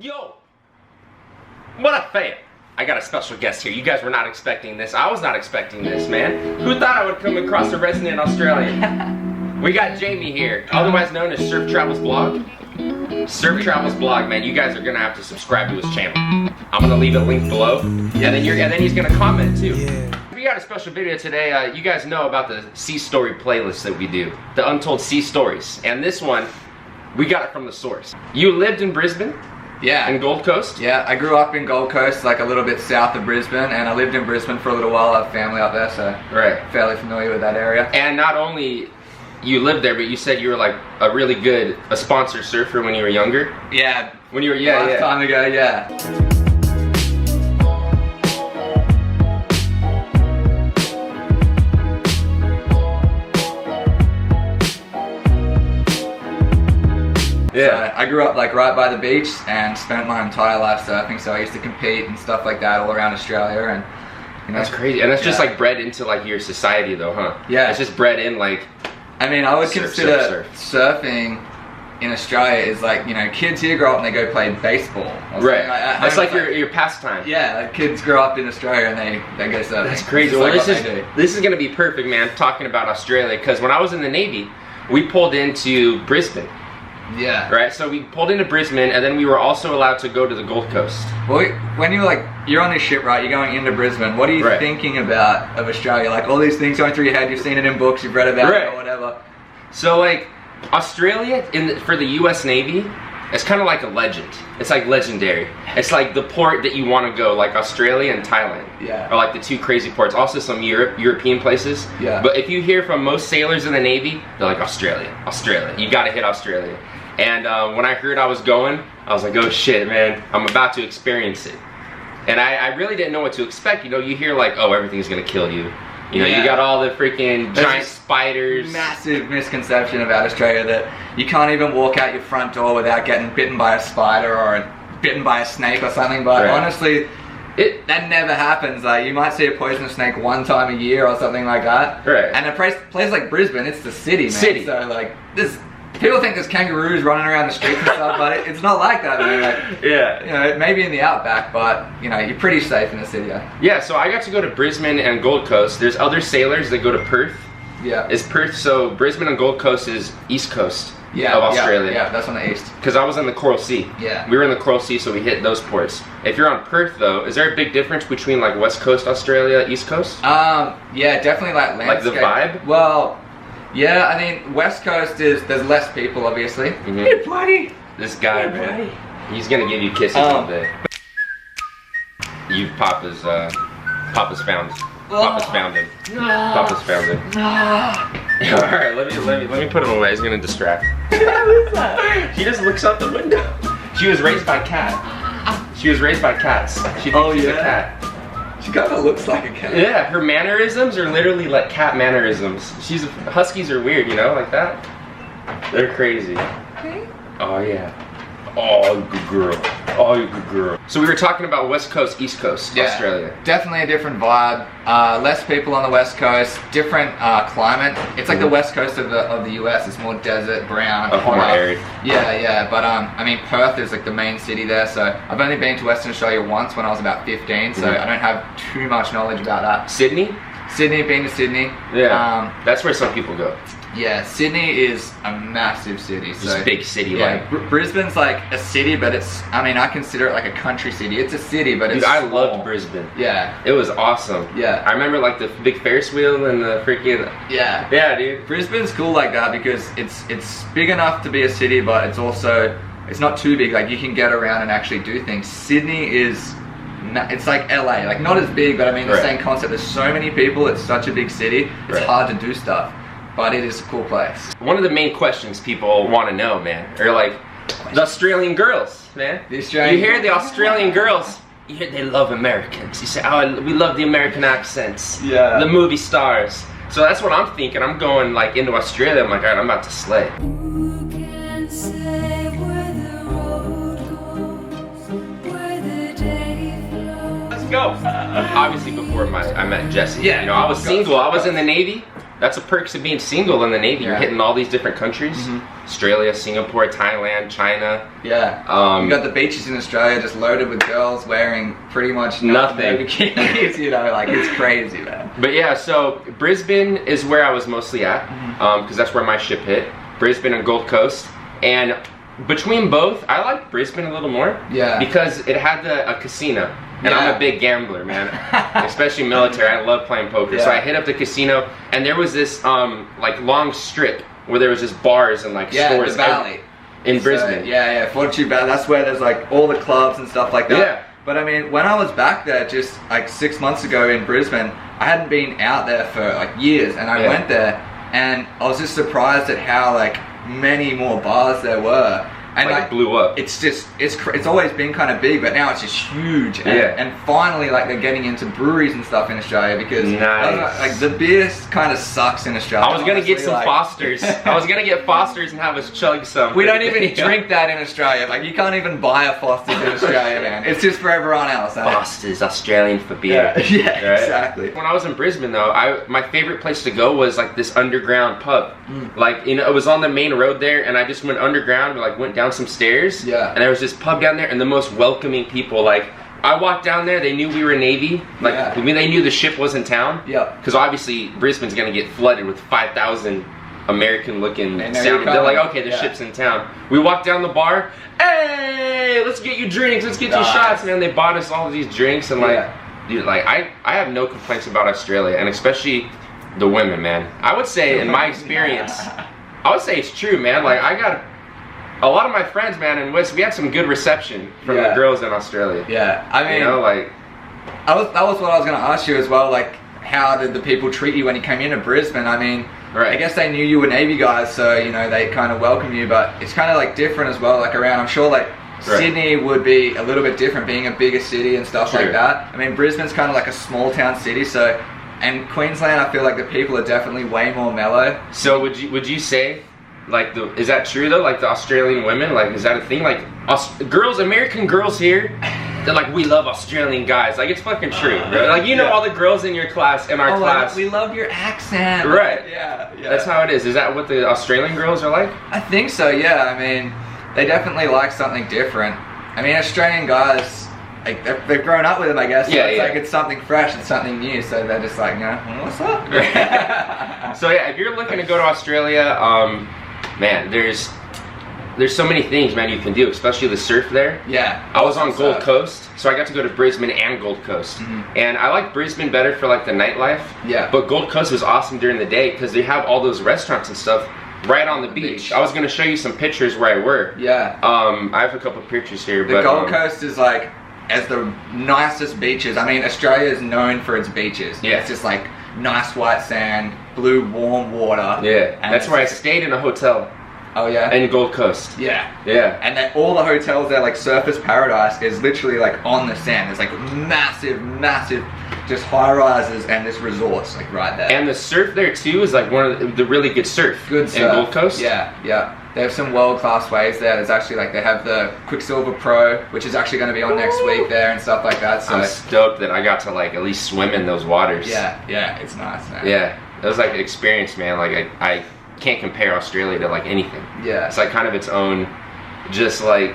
Yo! What up, fam? I got a special guest here. You guys were not expecting this. I was not expecting this, man. Who thought I would come across a resident Australian? We got Jamie here, otherwise known as Surf Travels Blog. Surf Travels Blog, man. You guys are gonna have to subscribe to his channel. I'm gonna leave a link below, and then he's gonna comment too. We got a special video today. You guys know about the Sea Story playlist that we do, the Untold Sea Stories, and this one we got it from the source. You lived in Brisbane. Yeah. In Gold Coast? Yeah, I grew up in Gold Coast, like a little bit south of Brisbane, and I lived in Brisbane for a little while. I have family up there, so fairly familiar with that area. And not only you lived there, but you said you were like a really good, sponsored surfer when you were younger? Yeah. When you were, Long time ago, yeah. Yeah, so I grew up like right by the beach and spent my entire life surfing, so I used to compete and stuff like that all around Australia, and you know, that's crazy. And that's just like bred into like your society though, huh? Yeah. It's just bred in like, I mean, I would consider surfing in Australia is like, you know, kids here grow up and they go play baseball. Right. That's like your pastime. Yeah, like kids grow up in Australia and they go surfing. That's crazy. Well, this is gonna be perfect, man, talking about Australia, because when I was in the Navy, we pulled into Brisbane. Yeah. Right, so we pulled into Brisbane, and then we were also allowed to go to the Gold Coast. Well, when you're on this ship, right, you're going into Brisbane, what are you thinking about of Australia? Like all these things going through your head, you've seen it in books, you've read about it or whatever. So like, Australia, for the US Navy, it's kind of like a legend. It's like legendary. It's like the port that you want to go, like Australia and Thailand. Yeah. Are like the two crazy ports. Also some European places. Yeah. But if you hear from most sailors in the Navy, they're like, Australia, Australia. You gotta hit Australia. And when I heard I was going, I was like, oh shit, man, I'm about to experience it. And I really didn't know what to expect. You know, you hear like, oh, everything's gonna kill you. You know, you got all the freaking giant spiders. Massive misconception about Australia that you can't even walk out your front door without getting bitten by a spider or bitten by a snake or something. But honestly, that never happens. Like, you might see a poisonous snake one time a year or something like that. Right. And a place like Brisbane, it's the city, man. So like, people think there's kangaroos running around the streets and stuff, but it's not like that, man. Like, yeah. You know, maybe in the outback, but you know, you're pretty safe in the city. Yeah, so I got to go to Brisbane and Gold Coast. There's other sailors that go to Perth. Yeah. Is Perth, so Brisbane and Gold Coast is East Coast of Australia. Yeah, that's on the east. Because I was in the Coral Sea. Yeah. We were in the Coral Sea, so we hit those ports. If you're on Perth though, is there a big difference between like West Coast Australia, East Coast? Yeah, definitely like landscape. Like the vibe? Well, yeah, I mean, West Coast there's less people, obviously. Hey, buddy! This guy, man, he's gonna give you kisses all day. Papa's found him. Papa's found him. Papa's found him. Alright, let me put him away. He's gonna distract. He just looks out the window. She was raised by cats. She thinks she's a cat. She kind of looks like a cat. Yeah, her mannerisms are literally like cat mannerisms. Huskies are weird, you know, like that. They're crazy. Okay. Oh yeah. Oh, good girl. Oh, you good girl. So we were talking about West Coast, East Coast, Australia. Definitely a different vibe. Less people on the West Coast. Different climate. It's like the West Coast of the US. It's more desert, brown, more arid. Yeah. But I mean, Perth is like the main city there. So I've only been to Western Australia once when I was about 15. So I don't have too much knowledge about that. Sydney, been to Sydney. Yeah. That's where some people go. Yeah, Sydney is a massive city. It's a big city, yeah, like. Brisbane's like a city, but I consider it like a country city. It's a city, but it's I loved Brisbane. Yeah. It was awesome. Yeah. I remember like the big Ferris wheel and the freaking... Yeah. Yeah, dude. Brisbane's cool like that because it's big enough to be a city, but it's not too big. Like, you can get around and actually do things. Sydney is... It's like LA, like not as big, but I mean the same concept. There's so many people, it's such a big city, it's hard to do stuff. But it is a cool place. One of the main questions people want to know, man, are like the Australian girls, man. You hear the Australian girls, you hear they love Americans. You say, oh, we love the American accents. Yeah. The movie stars. So that's what I'm thinking. I'm going like into Australia. I'm like, all right, I'm about to slay. Who can say where the road goes, where the day flows? Let's go. Obviously before I met Jesse. Yeah. You know, I was single. I was in the Navy. That's the perks of being single in the Navy. You're hitting all these different countries. Australia, Singapore, Thailand, China. Yeah. You got the beaches in Australia just loaded with girls wearing pretty much nothing. No bikinis, you know, like it's crazy, man. But yeah, so Brisbane is where I was mostly at, because that's where my ship hit. Brisbane and Gold Coast. And between both, I like Brisbane a little more. Yeah. Because it had a casino. And I'm a big gambler, man. Especially military. I love playing poker. Yeah. So I hit up the casino, and there was this like long strip where there was just bars and like stores the valley in Brisbane. Yeah, Fortitude Valley. That's where there's like all the clubs and stuff like that. Yeah. But I mean, when I was back there just like 6 months ago in Brisbane, I hadn't been out there for like years, and I went there, and I was just surprised at how like many more bars there were. And like it blew up. It's just, it's always been kind of big, but now it's just huge. And, and finally, like they're getting into breweries and stuff in Australia because like the beer kind of sucks in Australia. I was gonna get some Fosters. I was gonna get Fosters and have us chug some. We don't even drink that in Australia. Like you can't even buy a Foster's in Australia, man. It's just for everyone else. Fosters, Australian for beer. Yeah, right? Exactly. When I was in Brisbane though, my favorite place to go was like this underground pub. Like, you know, it was on the main road there, and I just went underground. We like went down some stairs, and there was this pub down there, and the most welcoming people. Like, I walked down there, they knew we were Navy. Like, I mean, they knew the ship was in town. Yeah. Because obviously Brisbane's gonna get flooded with 5,000 American-looking sound. They're like, okay, the ship's in town. We walked down the bar. Hey, let's get you drinks. Let's get you shots, man. They bought us all of these drinks, and like, dude, like I have no complaints about Australia, and especially the women, man. I would say, in my experience, I would say it's true, man. Like, I got a lot of my friends, man, in West, we had some good reception from the girls in Australia. Yeah, I mean, you know, like, that was what I was going to ask you as well. Like, how did the people treat you when you came into Brisbane? I mean, I guess they knew you were Navy guys, so you know they kind of welcome you. But it's kind of like different as well. Like around, I'm sure like Sydney would be a little bit different, being a bigger city and stuff like that. I mean, Brisbane's kind of like a small town city, so. And Queensland, I feel like the people are definitely way more mellow. So would you say, like, is that true though? Like the Australian women, like, is that a thing? Like, girls, American girls here, they're like, we love Australian guys. Like, it's fucking true, bro. Like, you know, all the girls in your class, in our class. Like, we love your accent. Right. Yeah. That's how it is. Is that what the Australian girls are like? I think so. Yeah. I mean, they definitely like something different. I mean, Australian guys. Like they've grown up with them, I guess. So it's like it's something fresh, it's something new. So they're just like, what's up? So yeah, if you're looking to go to Australia, man, there's so many things, man, you can do, especially the surf there. Yeah. I was on Gold Coast, so I got to go to Brisbane and Gold Coast, and I like Brisbane better for like the nightlife. Yeah. But Gold Coast was awesome during the day because they have all those restaurants and stuff right on the beach. I was gonna show you some pictures where I were. Yeah. I have a couple pictures here. The Gold Coast is like. As the nicest beaches. I mean, Australia is known for its beaches. Yeah. It's just like nice white sand, blue warm water. Yeah. And that's where I stayed in a hotel. Oh yeah? In Gold Coast. Yeah. Yeah. And then all the hotels there, like Surfers Paradise, is literally like on the sand. There's like massive, massive just high rises and this resorts like right there. And the surf there too is like one of the really good surf. Good surf. In Gold Coast. Yeah, yeah. They have some world-class waves there. There's actually like, they have the Quicksilver Pro, which is actually going to be on next week there and stuff like that. So I'm stoked that I got to like at least swim in those waters. Yeah, yeah, it's nice, man. Yeah, it was like an experience, man. Like I can't compare Australia to like anything. Yeah. It's like kind of its own, just like.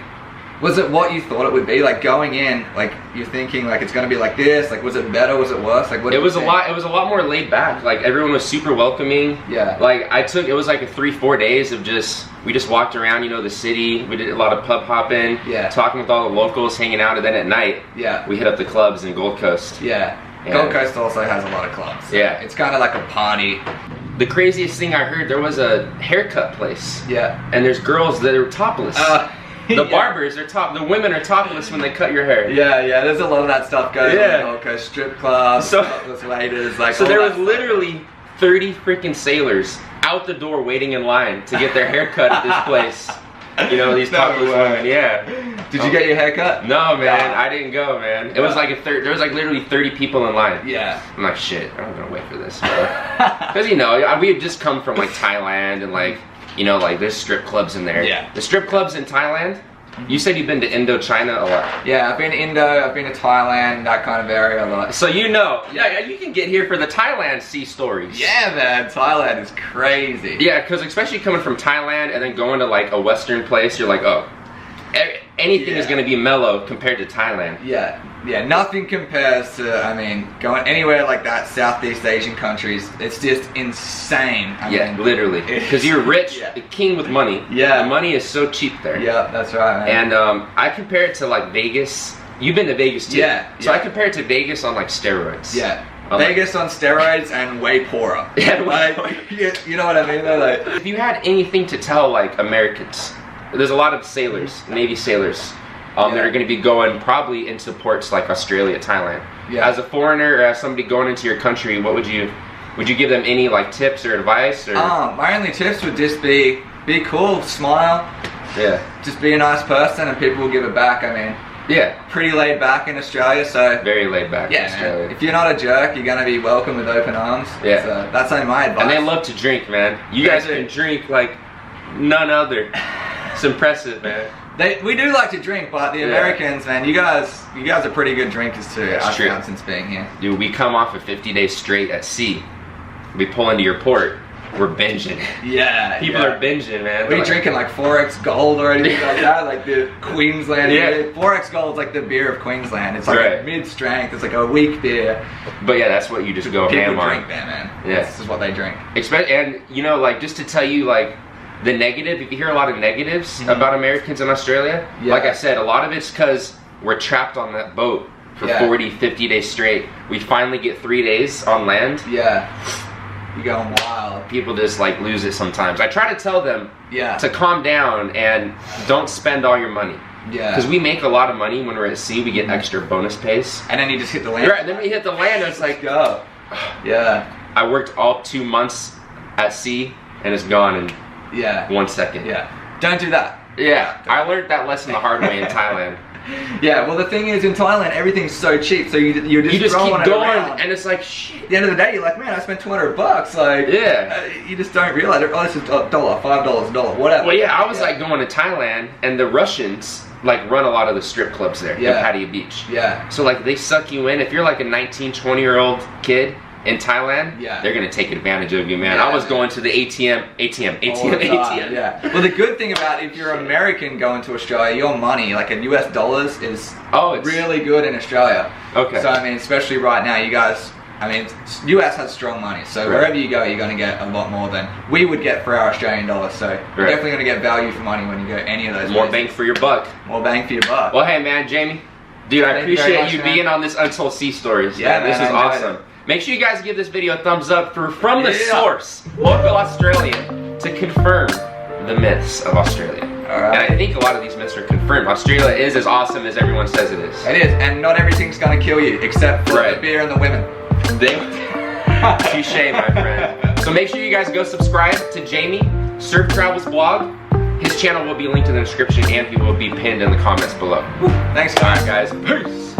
Was it what you thought it would be? Like going in, like you're thinking like it's gonna be like this. Like was it better? Was it worse? Like what? It was a lot. It was a lot more laid back. Like everyone was super welcoming. Yeah. Like it was like a 3-4 days of we just walked around, you know, the city. We did a lot of pub hopping. Yeah. Talking with all the locals, hanging out, and then at night, we hit up the clubs in Gold Coast. Yeah. Gold Coast also has a lot of clubs. Yeah. It's kind of like a party. The craziest thing I heard, there was a haircut place. Yeah. And there's girls that are topless. The barbers are the women are topless when they cut your hair. Yeah, yeah, there's a lot of that stuff going on. Gold Coast strip clubs, topless waiters, like. So there was literally 30 freaking sailors out the door waiting in line to get their hair cut at this place. You know, these topless women. Yeah. Did you get your hair cut? No, man, I didn't go, man. It was like there was like literally 30 people in line. Yeah. I'm like, shit, I'm gonna wait for this, because you know we had just come from like Thailand and like. You know, like there's strip clubs in there. Yeah. The strip clubs in Thailand, You said you've been to Indochina a lot. Yeah, I've been to Indo, I've been to Thailand, that kind of area a lot. So you know, yeah, you can get here for the Thailand sea stories. Yeah, man, Thailand is crazy. Yeah, because especially coming from Thailand and then going to like a Western place, you're like, oh, anything is going to be mellow compared to Thailand. Yeah, yeah, nothing compares to, I mean, going anywhere like that, Southeast Asian countries, it's just insane. I mean, literally. Because you're rich, a king with money. Yeah. The money is so cheap there. Yeah, that's right, man. And I compare it to like Vegas. You've been to Vegas too. Yeah. So I compare it to Vegas on like steroids. Yeah. Vegas on steroids and way poorer. Yeah, like, you know what I mean? They're like, if you had anything to tell like Americans, there's a lot of sailors, Navy sailors, that are going to be going probably into ports like Australia, Thailand. Yeah. As a foreigner or as somebody going into your country, what would you give them any like tips or advice? Or? My only tips would just be cool, smile. Yeah. Just be a nice person and people will give it back. I mean, yeah. Pretty laid back in Australia, so. Very laid back in Australia. Man, if you're not a jerk, you're going to be welcome with open arms. Yeah. So that's only my advice. And they love to drink, man. You guys can drink like none other. It's impressive, man. We do like to drink, but the Americans, man, you guys are pretty good drinkers too. I've found since being here. Dude, we come off of 50 days straight at sea. We pull into your port. We're binging. Yeah. People are binging, man. We're drinking like 4X Gold or anything like that, like the Queensland beer. 4X Gold's like the beer of Queensland. It's like a mid-strength. It's like a weak beer. But yeah, that's what you just go ham on. People drink there, man. Yeah. This is what they drink. And you know, like just to tell you, like the negative. If you hear a lot of negatives about Americans in Australia, like I said, a lot of it's because we're trapped on that boat for 40, 50 days straight. We finally get 3 days on land. Yeah. You're going wild. People just like lose it sometimes. I try to tell them to calm down and don't spend all your money. Yeah. Because we make a lot of money when we're at sea. We get extra bonus pays. And then you just hit the land. Right, and then we hit the land and it's like, go. Yeah. I worked all 2 months at sea and it's gone in 1 second. Yeah. Don't do that. Yeah. I learned that lesson the hard way in Thailand. Yeah, well the thing is in Thailand everything's so cheap, so you just keep going and it's like shit. At the end of the day you're like, man, I spent $200, like you just don't realize oh, this is $1, $5, $1, whatever. Well yeah, I was like going to Thailand and the Russians like run a lot of the strip clubs there in Pattaya Beach. Yeah. So like they suck you in. If you're like a 19, 20-year-old kid in Thailand, they're gonna take advantage of you, man. I was going to the ATM. Yeah. Well, the good thing about if you're American going to Australia, your money, like in US dollars, is really good in Australia. Okay. So I mean, especially right now, you guys. I mean, US has strong money, so wherever you go, you're gonna get a lot more than we would get for our Australian dollars. So you're definitely gonna get value for money when you go any of those. More bang for your buck. More bang for your buck. Well, hey, man, Jamie, dude, I appreciate you being on this Untold Sea Stories. Yeah, man, this is awesome. Make sure you guys give this video a thumbs up for From the Source, local Australian, to confirm the myths of Australia. And I think a lot of these myths are confirmed. Australia is as awesome as everyone says it is. It is, and not everything's gonna kill you, except for the beer and the women. Touche, my friend. So make sure you guys go subscribe to Jamie, Surf Travels blog. His channel will be linked in the description and he will be pinned in the comments below. Thanks, guys. All right, guys. Peace.